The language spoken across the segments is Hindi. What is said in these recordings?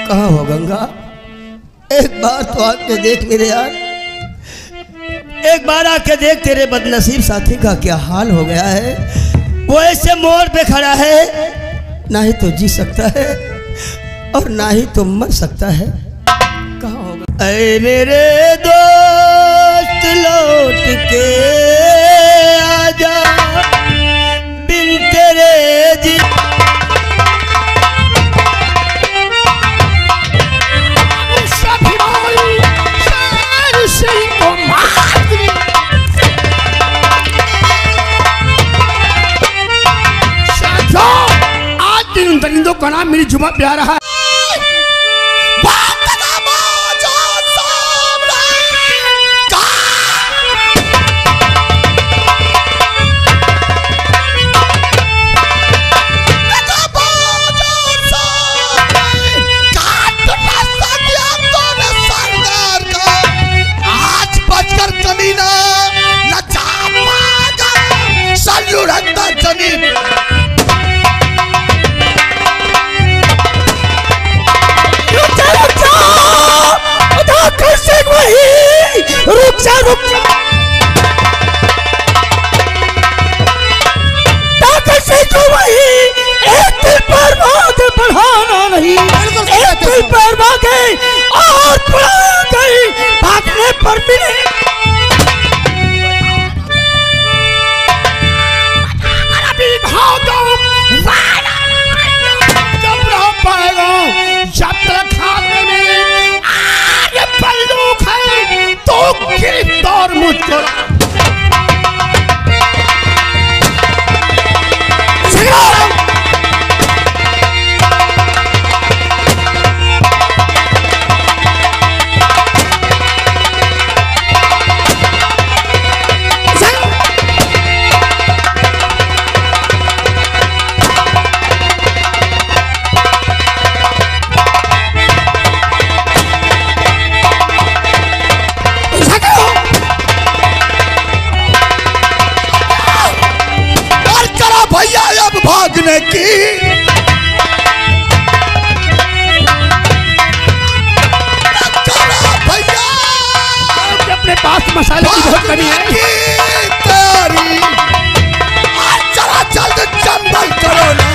कहाँ हो गंगा? एक बार तो आके देख मेरे यार, एक बार आके देख तेरे बदनसीब साथी का क्या हाल हो गया है। वो ऐसे मोड़ पे खड़ा है, ना ही तो जी सकता है और ना ही तो मर सकता है। कहाँ होगा? ऐ मेरे दोस्त लौट के आजा, बिन तेरे जी दरिंदों का नाम मेरी जुबान पे आ रहा है। रुक जा ताकत से तो वही एक दिल पर बात बढ़ाना नहीं, एक दिल पर भागे और बढ़ा गई भागने पर भी नहीं। अभी भागो जब रह पाएगा, जब तक खाने में आगे पल्लू खाए तो गिरफ्तार मुझको। भागने की भैया अपने पास मसाले की बहुत कमी है। चला जल्द जंगल करो ना।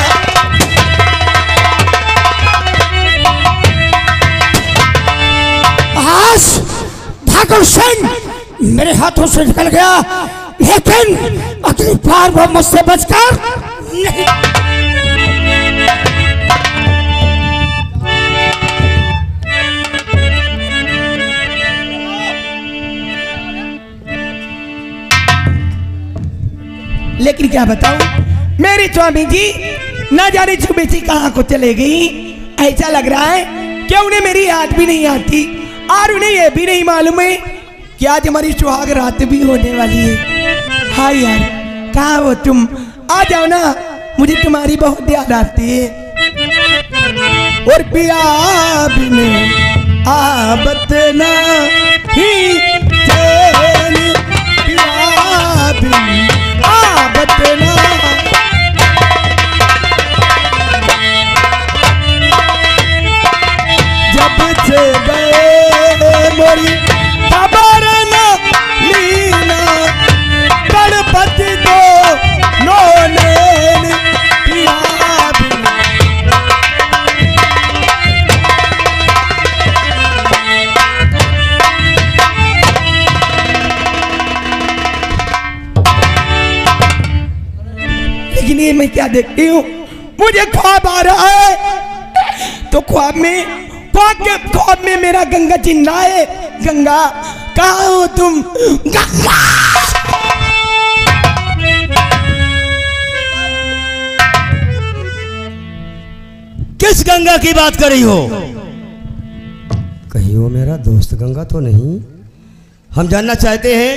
आज ठाकुर सिंह मेरे हाथों से निकल गया, लेकिन अगली बार वो मुझसे बचकर नहीं। लेकिन क्या बताऊं मेरी स्वामी जी, ना जाने छुपी थी कहाँ को चले गई। ऐसा लग रहा है कि उन्हें मेरी याद भी नहीं आती और उन्हें यह भी नहीं मालूम है कि आज हमारी सुहाग रात भी होने वाली है। हाँ यार, कहाँ हो तुम? आ जाओ ना, मुझे तुम्हारी बहुत याद आती है। और पिया बिन आबत ना ही चैन, पिया बिन आबत ना। जब से गए मोरी खबर न लीना, गणपति दो नोने पिया बिन। लेकिन ये मैं क्या देखती हूँ, मुझे ख्वाब आ रहा है, तो ख्वाब में मेरा गंगा चिल्ला है, गंगा कहाँ हो तुम? गंगा! किस गंगा की बात कर रही हो? कहीं वो मेरा दोस्त गंगा तो नहीं? हम जानना चाहते हैं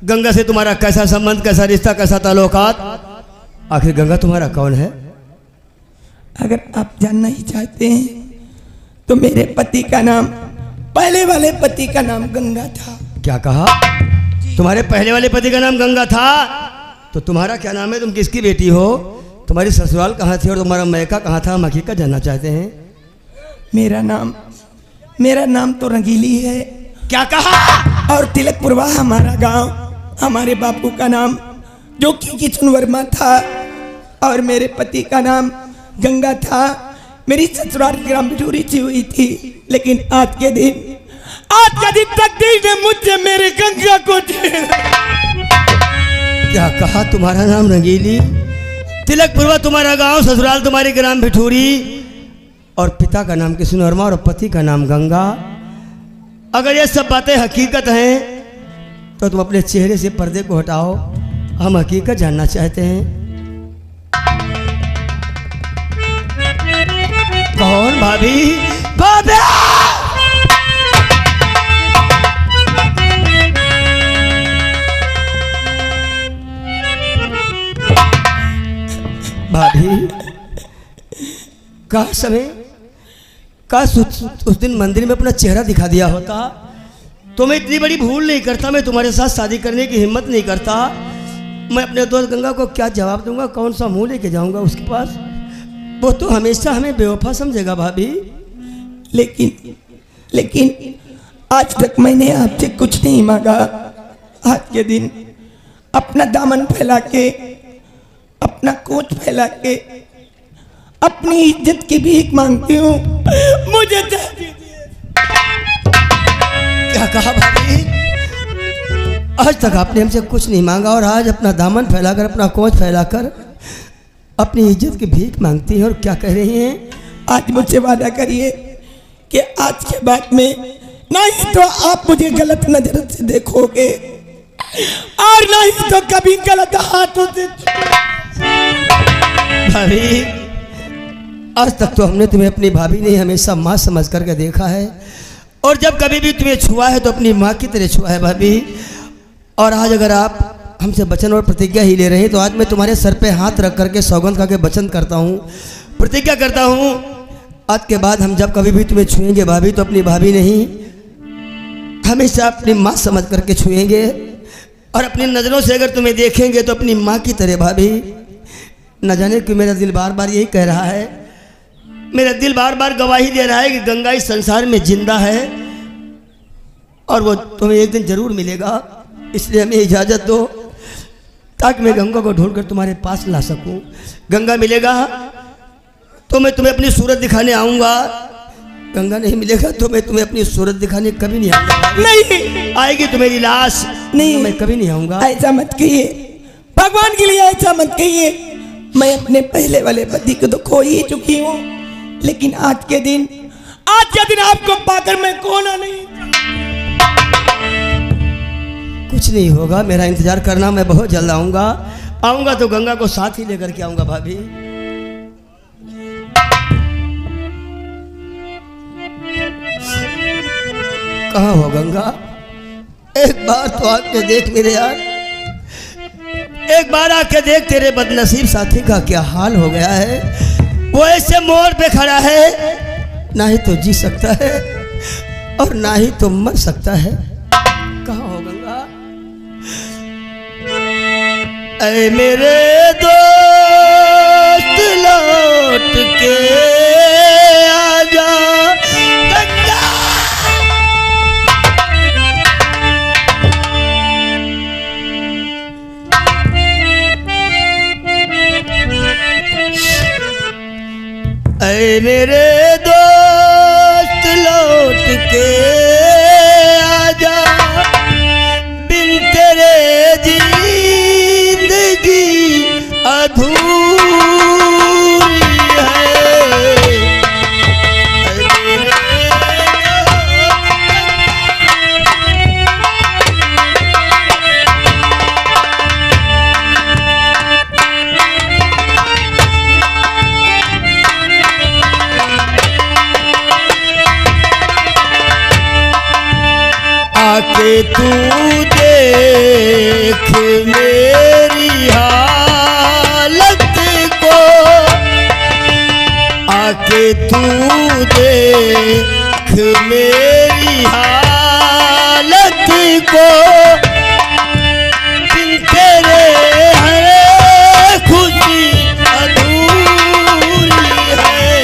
गंगा से तुम्हारा कैसा संबंध, कैसा रिश्ता, कैसा ताल्लुकात। आखिर गंगा तुम्हारा कौन है? अगर आप जानना ही चाहते हैं तो मेरे पति का नाम, पहले वाले पति का नाम गंगा था। क्या कहा? तुम्हारे पहले वाले पति का नाम गंगा था? तो तुम्हारा क्या नाम है? तुम किसकी बेटी हो? तुम्हारी ससुराल कहाँ थी और तुम्हारा मैका कहाँ था? हम हकीकत जानना चाहते हैं। मेरा नाम तो रंगीली है। क्या कहा? और तिलकपुरवा हमारा गांव, हमारे बापू का नाम जो कि किशन वर्मा था और मेरे पति का नाम गंगा था। मेरी ससुराल ग्राम बिठूरी से हुई थी, लेकिन आज के दिन तकदीर ने मुझे मेरे गंगा को क्या कहा? तुम्हारा नाम रंगीली, तिलकपुरवा तुम्हारा गांव, ससुराल तुम्हारी ग्राम बिठूरी और पिता का नाम किशन वर्मा और पति का नाम गंगा। अगर ये सब बातें हकीकत हैं तो तुम अपने चेहरे से पर्दे को हटाओ, हम हकीकत जानना चाहते हैं। कौन? भाभी? भाभी! भाभी काश उस दिन मंदिर में अपना चेहरा दिखा दिया होता तो मैं इतनी बड़ी भूल नहीं करता, मैं तुम्हारे साथ शादी करने की हिम्मत नहीं करता। मैं अपने दोस्त गंगा को क्या जवाब दूंगा, कौन सा मुंह लेके जाऊंगा उसके पास? वो तो हमेशा हमें बेवफा समझेगा भाभी। लेकिन आज तक मैंने आपसे कुछ नहीं मांगा। आज के दिन अपना दामन फैला के, अपना कोच फैला के अपनी इज्जत की भीख मांगती हूँ, मुझे दे दीजिए। क्या कहा भाभी? आज तक आपने हमसे कुछ नहीं मांगा और आज अपना दामन फैलाकर, अपना कोच फैलाकर अपनी इज्जत की भीख मांगती हैं। और क्या कह रही हैं? आज मुझसे वादा करिए कि आज के बाद में नहीं तो आप मुझे गलत नजर से देखोगे और नहीं तो कभी गलत हाथों से। भाभी आज तक तो हमने तुम्हें अपनी भाभी नहीं, हमेशा माँ समझ करके देखा है और जब कभी भी तुम्हें छुआ है तो अपनी माँ की तरह छुआ है भाभी। और आज अगर आप हमसे वचन और प्रतिज्ञा ही ले रहे हैं तो आज मैं तुम्हारे सर पे हाथ रख करके सौगंध खा के वचन करता हूँ, प्रतिज्ञा करता हूँ, आज के बाद हम जब कभी भी तुम्हें छुएंगे भाभी तो अपनी भाभी नहीं, हमेशा अपनी माँ समझ करके छुएंगे और अपनी नज़रों से अगर तुम्हें देखेंगे तो अपनी माँ की तरह भाभी। न जाने क्यों मेरा दिल बार बार यही कह रहा है, मेरा दिल बार बार गवाही दे रहा है कि गंगा इस संसार में जिंदा है और वो तुम्हें एक दिन जरूर मिलेगा। इसलिए हमें इजाज़त दो ताकि मैं गंगा को ढूंढकर तुम्हारे पास ला सकूं। गंगा मिलेगा तो मैं तुम्हें अपनी सूरत दिखाने आऊँगा, गंगा नहीं मिलेगा तो मैं तुम्हें अपनी सूरत दिखाने कभी नहीं आऊँगा। नहीं आएगी तो मेरी लाश, नहीं मैं कभी नहीं आऊँगा। ऐसा मत कहिए, भगवान के लिए ऐसा मत कहिए। मैं अपने पहले वाले पति को तो खो ही चुकी हूँ, लेकिन आज के दिन आपको पाकर मैं खोना नहीं। कुछ नहीं होगा, मेरा इंतजार करना, मैं बहुत जल्द आऊंगा तो गंगा को साथ ही लेकर के आऊंगा भाभी। कहाँ हो गंगा? एक बार तो आके देख मेरे यार, एक बार आके देख तेरे बदनसीब साथी का क्या हाल हो गया है। वो ऐसे मोड़ पे खड़ा है, ना ही तो जी सकता है और ना ही तो मर सकता है। कहाँ हो गंगा? ऐ मेरे दोस्त लौट के आजा गंगा। ऐ मेरे दोस्त लौट के आजा, बिन तेरे जिंदगी अधूरी है। आके तू देख मेरी हालत को, आके तू देख मेरी हालत को, बिन तेरे हर खुशी अधूरी है।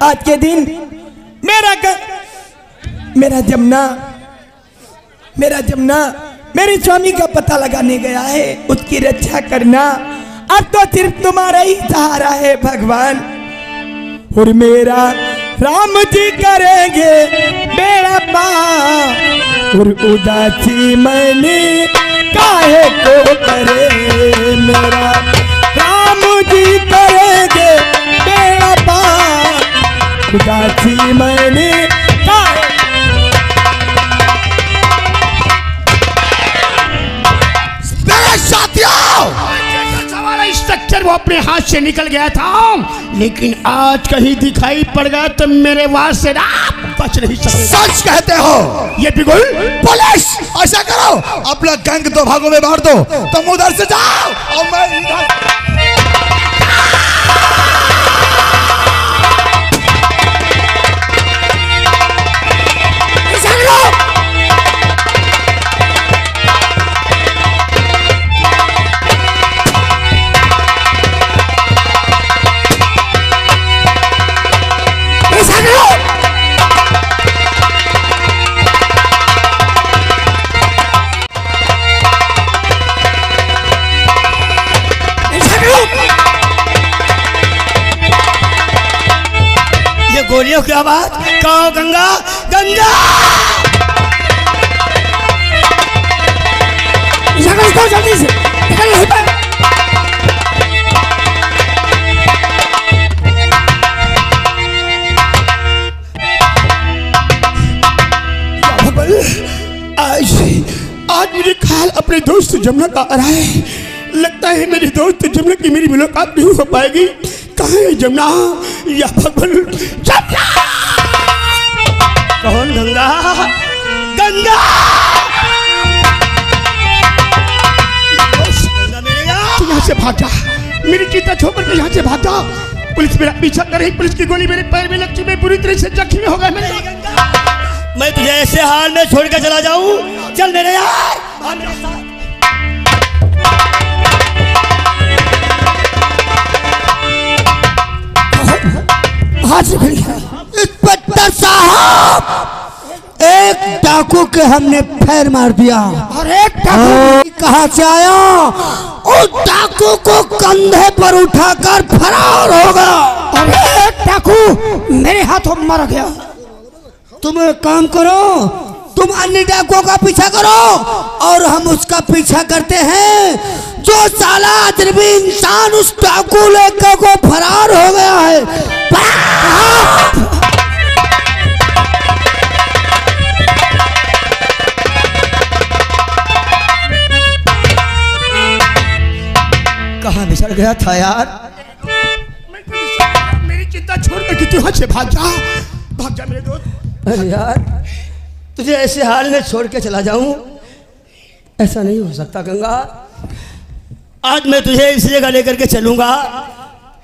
आज के दिन मेरा जमुना मेरे स्वामी का पता लगाने गया है, उसकी रक्षा करना अब तो सिर्फ तुम्हारा ही सहारा है भगवान। और मेरा राम जी करेंगे बेड़ा पार, और उदासी मैंने काहे को करे, मेरा राम जी करेंगे बेड़ा पार, उदासी मैंने काहे। स्ट्रक्चर वो अपने हाथ से निकल गया था, लेकिन आज कहीं दिखाई पड़ गया तो मेरे वास से बच नहीं सकते। सच कहते हो ये बिल्कुल। पुलिस ऐसा करो, अपना गैंग दो भागों में बांट दो, तुम उधर से जाओ और मैं इधर। गोलियों की आवाज, कहो गंगा गंगा। जल्दी से निकल नहीं पाए। आज मुझे ख्याल अपने दोस्त जमुना का आ रहा है। लगता है मेरी दोस्त जमुना की मेरी मुलाकात नहीं हो पाएगी। कहाँ है जमुना? या भगवान जमुना। कौन? गंगा गंगा। यहाँ से भाग जा, मेरी चिंता छोड़ के यहाँ से भाग जा। पुलिस मेरा पीछा कर रही, पुलिस की गोली मेरे पैर में लग, मैं बुरी तरह से जख्मी हो गया। मैं तुझे ऐसे हाल में छोड़ कर चला जाऊं? चल मेरे यार, मेरे साथ। इंस्पेक्टर साहब, एक डाकू के हमने फैर मार दिया। और एक डाकू कहाँ से आया? उस डाकू को कंधे पर उठाकर फरार हो गया। और एक डाकू मेरे हाथों मर गया। तुम एक काम करो, तुम अन्य डाकुओं का पीछा करो और हम उसका पीछा करते हैं। जो साला अजनबी इंसान उस डाकू लेकर को फरार हो गया है। कहाँ बिछड़ गया था यार? मेरी चिंता छोड़ कर तू यहाँ से भाग जा मेरे दोस्त। अरे यार, तुझे ऐसे हाल में छोड़ के चला जाऊं? ऐसा नहीं हो सकता गंगा। आज मैं तुझे इस जगह लेकर के चलूंगा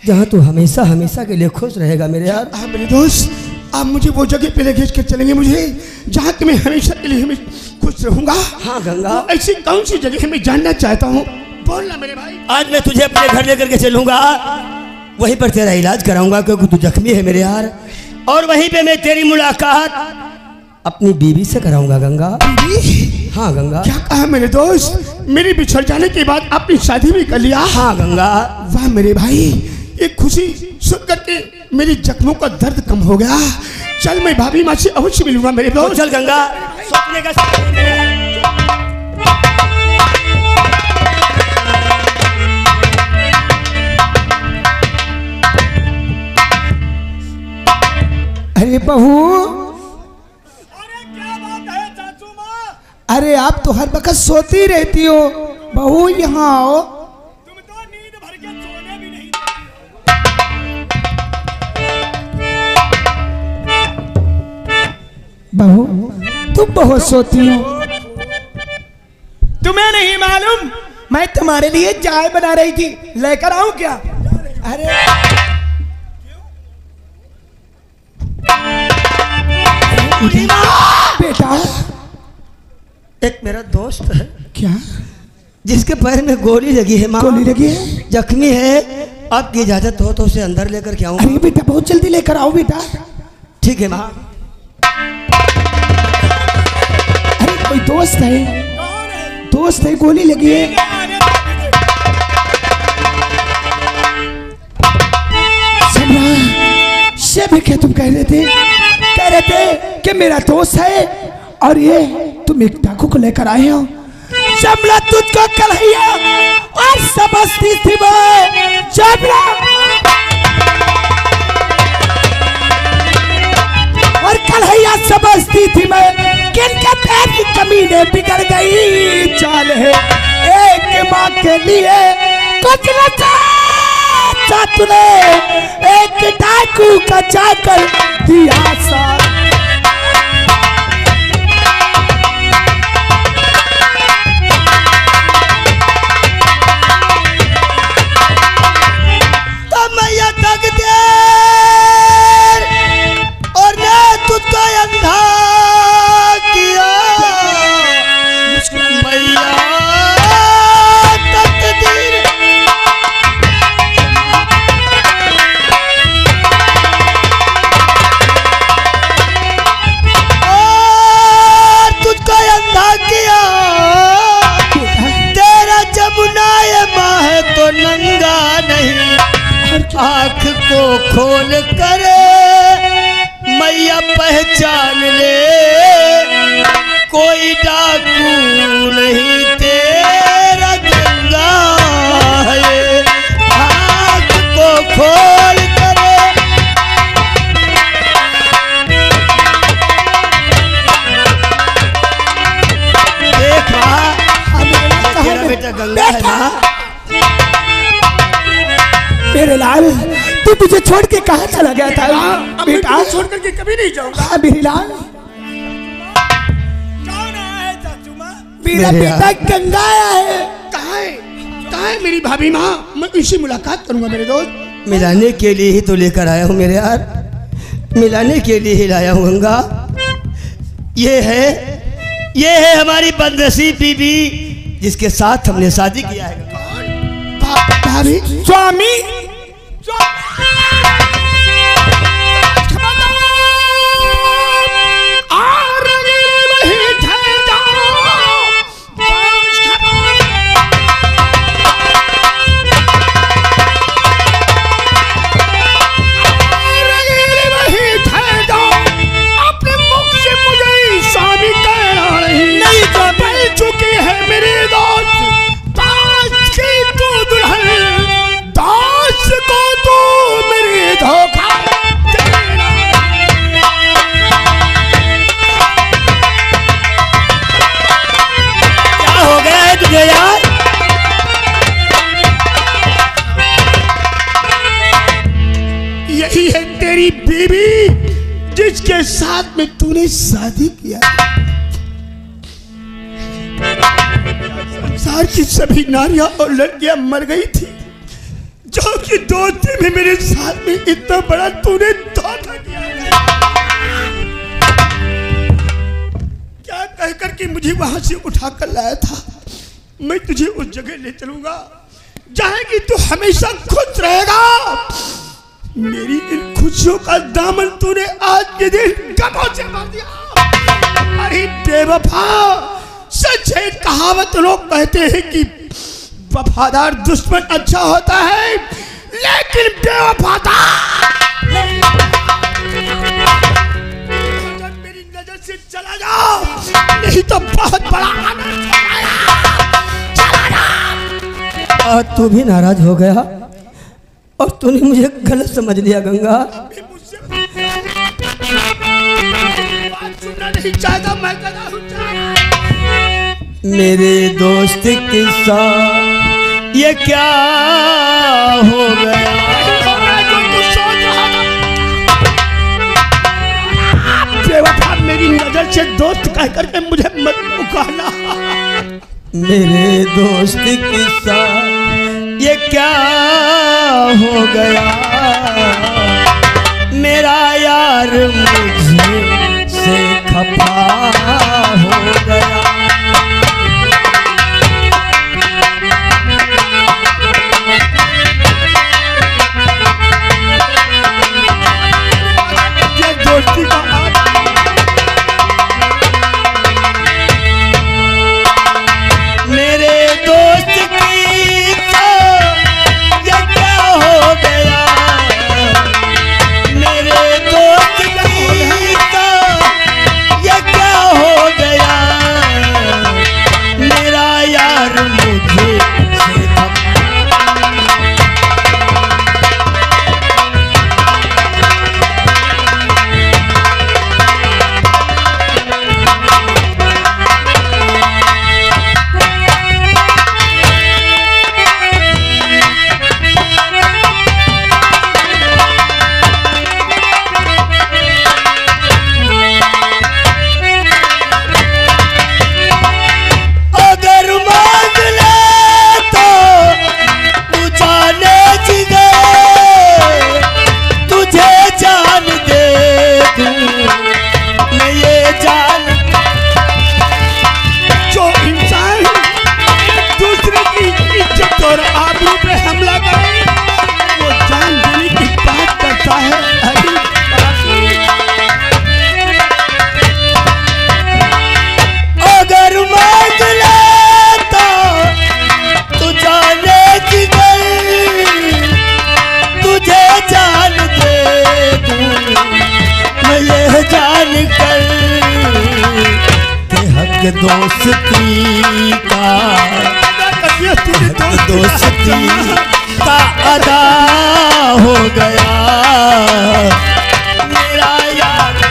जहां तू हमेशा हमेशा के लिए खुश रहेगा मेरे यार। मेरे दोस्त, आप मुझे वो जगह पे लेके कर चलेंगे मुझे जहाँ कि मैं हमेशा के लिए खुश रहूंगा। हाँ गंगा, ऐसी कौन सी जगह मैं जानना चाहता हूँ, बोलना मेरे भाई। आज मैं तुझे अपने घर लेकर के चलूंगा, वहीं पर तेरा इलाज कराऊंगा क्योंकि तू जख्मी है मेरे यार। और वहीं पे मैं तेरी मुलाकात अपनी बीवी से कराऊंगा गंगा। हाँ गंगा। क्या कहा मेरे दोस्त? मेरी बिछड़ जाने के बाद आपने शादी भी कर लिया? हाँ गंगा। वाह मेरे भाई, एक खुशी सुन करके मेरी जख्मों का दर्द कम हो गया। चल मैं भाभी माँ से अवश्य मिलूंगा मेरे दोस्त। चल गंगा, सपने का अरे बहू, क्या बात है चाचू माँ? अरे आप तो हर वक्त सोती रहती हो। बहू यहाँ आओ। तुम तो नींद भर के सोने भी नहीं। बहू तुम बहुत सोती हो। तुम्हें नहीं मालूम मैं तुम्हारे लिए चाय बना रही थी, लेकर आऊं क्या? अरे बेटा, एक मेरा दोस्त है क्या? जिसके पैर में गोली लगी है माँ। गोली लगी है? जख्मी है आपकी इजाजत हो तो उसे अंदर लेकर के आऊँ। अरे बेटा बहुत जल्दी लेकर आओ बेटा। ठीक है माँ। अरे कोई दोस्त है, दोस्त है, गोली लगी है। शब क्या तुम कह रहे थे कि मेरा दोस्त है और ये तुम एक डाकू को लेकर आए हो। जमला तुझको कन्हैया और समझती थी मैं जमला, और कन्हैया समझती थी मैं किनके पैर की कमीने बिगड़ गई। चाल है एक माँ के लिए कुछ न चाचा तूने, एक डाकू का जाकर दिया सा। आँख को खोल कर मैया पहचान ले, कोई डाकू नहीं तेरा गंगा है। आँख को खोल कर देख तेरा बेटा गंगा है ना। मेरे लाल तू मुझे छोड़ के कहाँ चला गया था बेटा? छोड़ करके कभी नहीं जाऊंगा। मेरे लाल कौन है चाचू माँ? मेरा बेटा गंगा आया है। कहाँ है? कहाँ है मेरी भाभी माँ? मैं उनसे मुलाकात करूंगा मेरे दोस्त। मिलाने के लिए ही तो लेकर आया हूँ मेरे यार, मिलाने के लिए ही लाया हूँ गंगा। ये है हमारी बदनसीब बीबी जिसके साथ हमने शादी किया है। भाभी स्वामी बीबी जिसके साथ में तूने शादी किया। संसार की सभी नारियां और लड़कियां मर गई थी, जो कि दोस्ती में मेरे साथ में इतना बड़ा तूने धोखा किया। क्या कहकर के मुझे वहां से उठा कर लाया था। मैं तुझे उस जगह ले चलूंगा जहां कि तू हमेशा खुश रहेगा। मेरी इन खुशियों का दामन तूने आज के दिन गमों से भर दिया। अरे बेवफा, सच है कहावत, लोग कहते हैं कि वफादार दुश्मन अच्छा होता है, लेकिन बेवफादार मेरी नजर से चला जाओ, नहीं तो बहुत बड़ा आनंद चला जाओ। तू भी नाराज हो गया और तूने मुझे गलत समझ लिया गंगा। नहीं चाहता मैं मेरे दोस्त के साथ ये क्या हो गया? जो तू सोच रहा था। बेवफा, मेरी नजर से दोस्त कह करके मुझे मत पुकारना। मेरे दोस्त के साथ ये क्या हो गया? मेरा यार मुझसे खफा हो गया। हक दोस्ती का, हक दोस्ती का अदा हो गया मेरा यार।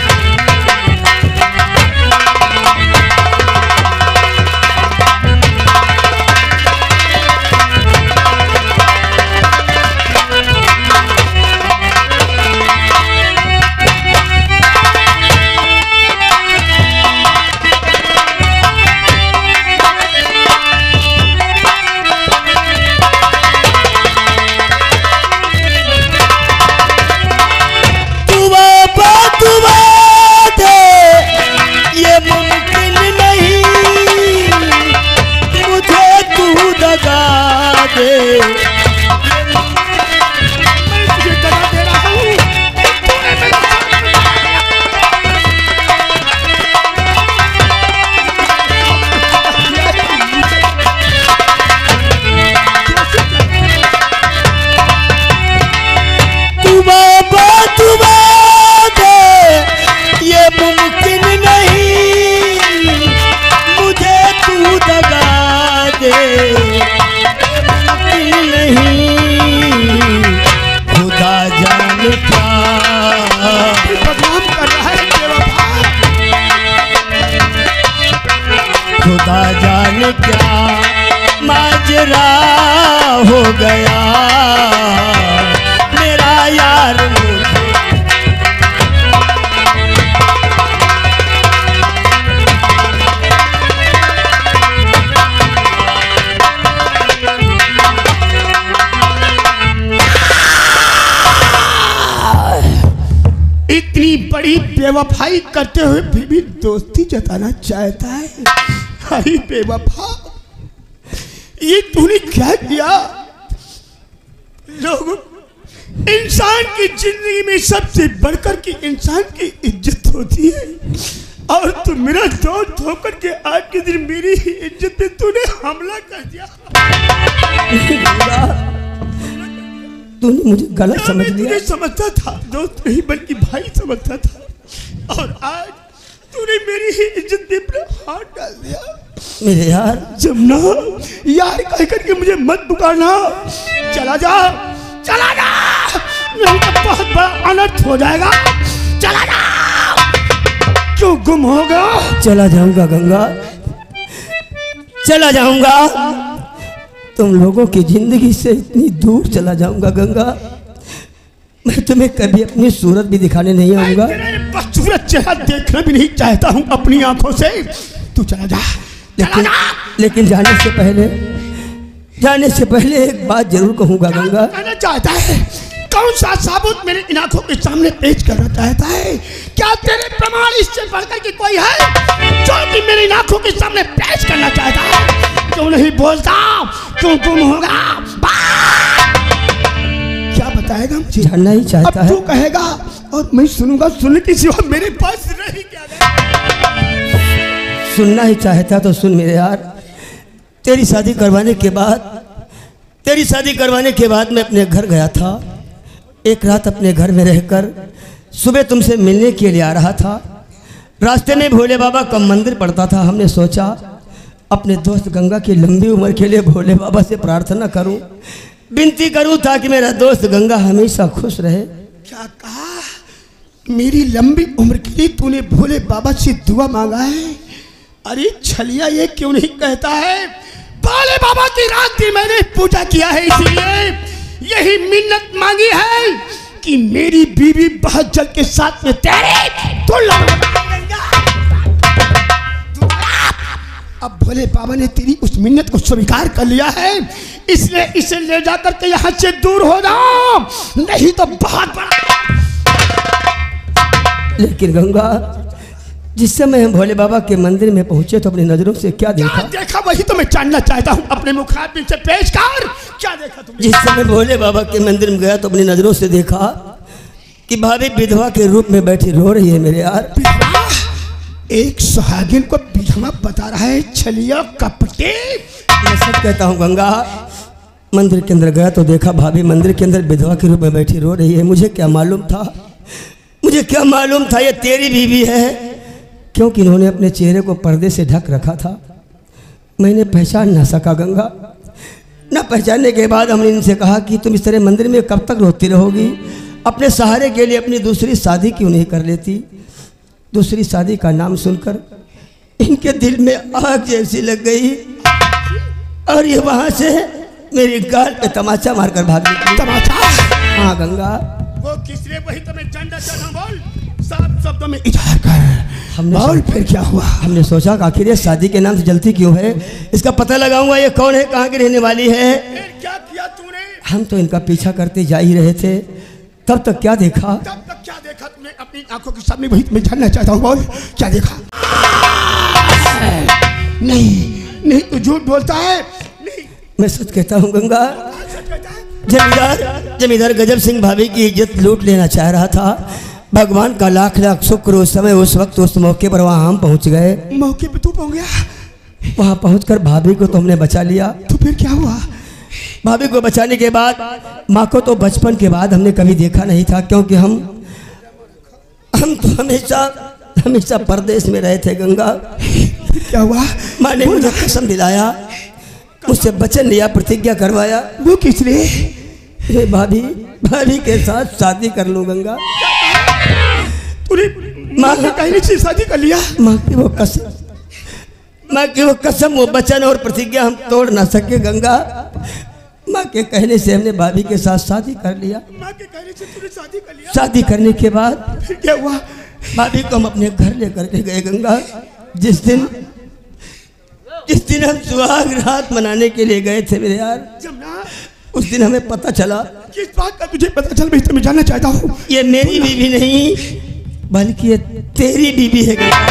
खुदा जाने क्या माजरा हो गया मेरा यार मुझे। इतनी बड़ी बेवफाई करते हुए भी दोस्ती जताना चाहता है। अरे बेवफा, ये तूने क्या किया? लोगों, इंसान की जिंदगी में सबसे बढ़कर के इंसान की इज्जत होती है, और तू मेरा दोस्त होकर के आज के दिन मेरी ही इज्जत पे तूने हमला कर दिया। तूने मुझे गलत समझ लिया। तुझे समझता था दोस्त नहीं बल्कि भाई समझता था, और आज तूने मेरी ही इज्जत पे अपना हाथ डाल दिया। मेरे यार जमुना, यार कह करके मुझे मत पुकारना। चला जा, चला जा, नहीं तो बहुत बड़ा अनर्थ हो जाएगा। चला जा। क्यों गुम होगा? चला जाऊंगा गंगा, चला जाऊंगा। तुम लोगों की जिंदगी से इतनी दूर चला जाऊंगा गंगा। मैं तुम्हें कभी अपनी सूरत भी दिखाने नहीं आऊंगा। बदसूरत चेहरा देखना भी नहीं चाहता हूँ अपनी आंखों से। तू चला जा। लेकिन जाने से पहले एक बात जरूर कहूंगा गंगा। कहना चाहता है? कौन सा साबुत मेरे इन आंखों के सामने पेश करना चाहता है? क्या तेरे प्रमाण इससे बढ़कर के कोई है जो कि मेरी इन आंखों के सामने पेश करना चाहता है? क्यों नहीं बोलता? क्यों गुम होगा? क्या बताएगा मुझे? जानना ही चाहता है। तू कहेगा और मैं सुनूंगा। सुनने की सिवा मेरे पास रही क्या? सुनना ही चाहता तो सुन मेरे यार। तेरी शादी करवाने के बाद मैं अपने घर गया था। एक रात अपने घर में रहकर सुबह तुमसे मिलने के लिए आ रहा था। रास्ते में भोले बाबा का मंदिर पड़ता था। हमने सोचा अपने दोस्त गंगा की लंबी उम्र के लिए भोले बाबा से प्रार्थना करूं, विनती करूं ताकि मेरा दोस्त गंगा हमेशा खुश रहे। क्या कहा? मेरी लंबी उम्र के लिए तूने भोले बाबा से दुआ मांगा है? अरे छलिया, ये क्यों नहीं कहता है भोले बाबा की रात की मैंने पूजा किया है, इसलिए यही मिन्नत मांगी है कि मेरी बीवी बहुत जल्द के साथ में तेरे तो अब भोले बाबा ने तेरी उस मिन्नत को स्वीकार कर लिया है, इसलिए इसे ले जाकर के यहाँ से दूर हो जाओ, नहीं तो बहुत बड़ा। लेकिन गंगा, जिस समय हम भोले बाबा के मंदिर में पहुंचे तो अपनी नजरों से क्या देखा? देखा वही तो मैं जानना चाहता हूँ। अपने मुखातिब से पेश कर, क्या देखा तुमने? जिस समय भोले बाबा के मंदिर में गया तो अपनी नजरों से देखा कि भाभी विधवा के रूप में बैठी रो रही है मेरे यार। एक सुहागिन को विधवा बता रहा है? छलिया कपटे। मैं सच कहता हूँ गंगा, मंदिर के अंदर गया तो देखा भाभी मंदिर के अंदर विधवा के रूप में बैठी रो रही है। मुझे क्या मालूम था ये तेरी बीवी है। क्योंकि इन्होंने अपने चेहरे को पर्दे से ढक रखा था। मैंने पहचान ना सका गंगा। न पहचानने के बाद हमने इनसे कहा कि तुम इस तरह मंदिर में कब तक रोती रहोगी, अपने सहारे के लिए अपनी दूसरी शादी क्यों नहीं कर लेती। दूसरी शादी का नाम सुनकर इनके दिल में आग जैसी लग गई और ये वहाँ से मेरी गाल पे तमाचा मारकर भाग गई। तमाचा? हाँ गंगा। वो किसने वही तुम्हें चंदा चढ़ा बोल, साफ शब्दों में इजहार कर। हमने बोल फिर क्या हुआ? हमने सोचा कि आखिर ये शादी के नाम से जलती क्यों है, इसका पता लगाऊंगा ये कौन है, कहाँ की रहने वाली है। फिर क्या किया तूने? हम तो इनका पीछा करते जा ही रहे थे, तब तक क्या देखा। तब तक क्या देखा तूने अपनी आंखों के सामने? वही तुम्हें जानना चाहता हूँ, बोल क्या देखा? नहीं तू झूठ बोलता है। नहीं, मैं सच कहता हूँ गंगा। सच कहता है? जमींदार गजब सिंह भाभी की इज्जत लूट लेना चाह रहा था। भगवान का लाख लाख शुक्र उस समय, उस वक्त, उस मौके पर वहाँ हम पहुँच गए। मौके पे तू पहुँच गया? वहाँ पहुँचकर भाभी को तो हमने बचा लिया। तो फिर क्या हुआ? भाभी को बचाने के बाद माँ को तो बचपन के बाद हमने कभी देखा नहीं था, क्योंकि हम तो हमेशा परदेश में रहे थे गंगा। क्या हुआ? माँ ने मुझे कसम दिलाया, मुझसे वचन लिया, प्रतिज्ञा करवाया। वो किसने? मैं भाभी के साथ शादी कर लूँ गंगा। तूने माँ के कहने से शादी कर लिया? माँ की वो कसम, वो वचन और प्रतिज्ञा हम तोड़ ना सके गंगा। माँ के कहने से हमने भाभी के साथ शादी कर लिया। माँ के कहने से तूने शादी कर लिया? शादी करने के बाद फिर क्या हुआ? भाभी को हम अपने घर लेकर के गए गंगा। जिस दिन हम सुहाग रात मनाने के लिए गए थे मेरे यार, जमुना, उस दिन हमें पता चला। किस बात का तुझे पता चला? मैं तुम्हें जानना चाहता हूँ। ये मेरी बीवी नहीं बल्कि ये तेरी बीवी है गंगा।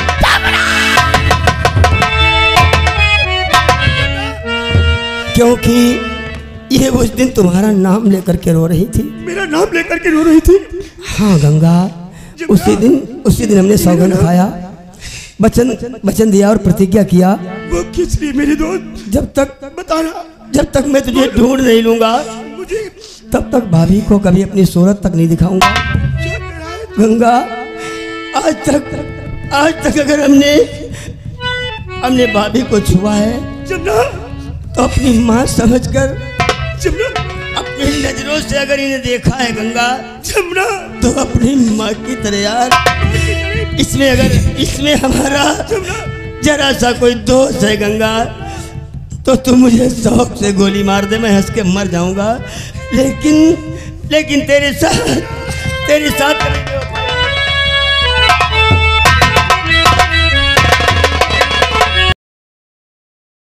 क्योंकि ये उस दिन तुम्हारा नाम लेकर के रो रही थी। मेरा नाम लेकर के रो रही थी? हाँ गंगा, उसी दिन हमने सौगंध खाया, वचन दिया और प्रतिज्ञा किया। वो किस लिए मेरे दोस्त? जब तक मैं तुझे ढूंढ नहीं लूंगा, मुझे तब तक भाभी को कभी अपनी सूरत तक नहीं दिखाऊंगा गंगा। आज तक अगर हमने भाभी को छुआ है जमुना, तो अपनी माँ समझकर, जमुना, अपनी नजरों से अगर इन्हें देखा है गंगा, जमुना, तो अपनी माँ की तरह यार। इसमें हमारा जरा सा कोई दोष है गंगा, तो तू मुझे शौक से गोली मार दे, मैं हंस के मर जाऊंगा, लेकिन तेरे साथ